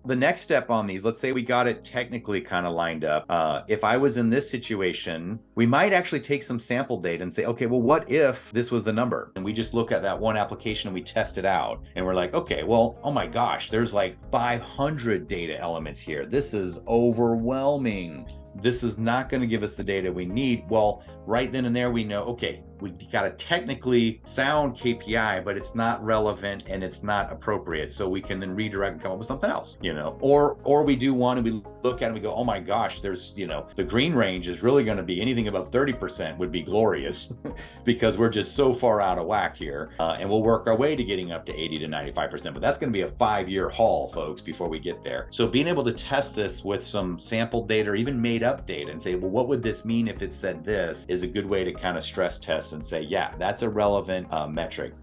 the next step on these, let's say we got it technically kind of lined up. If I was in this situation, we might actually take some sample data and say, okay, well, what if this was the number? And we just look at that one application and we test it out. And we're like, okay, well, oh my gosh, there's like 500 data elements here. This is overwhelming. This is not going to give us the data we need. Well, right then and there, we know, okay, we got a technically sound KPI, but it's not relevant and it's not appropriate. So we can then redirect and come up with something else, or we do one and we look at it and we go, oh my gosh, there's, the green range is really going to be anything above 30% would be glorious because we're just so far out of whack here. And we'll work our way to getting up to 80 to 95%, but that's going to be a 5-year haul, folks, before we get there. So being able to test this with some sample data or even made up data and say, well, what would this mean if it said this, is a good way to kind of stress test and say, yeah, that's a relevant metric.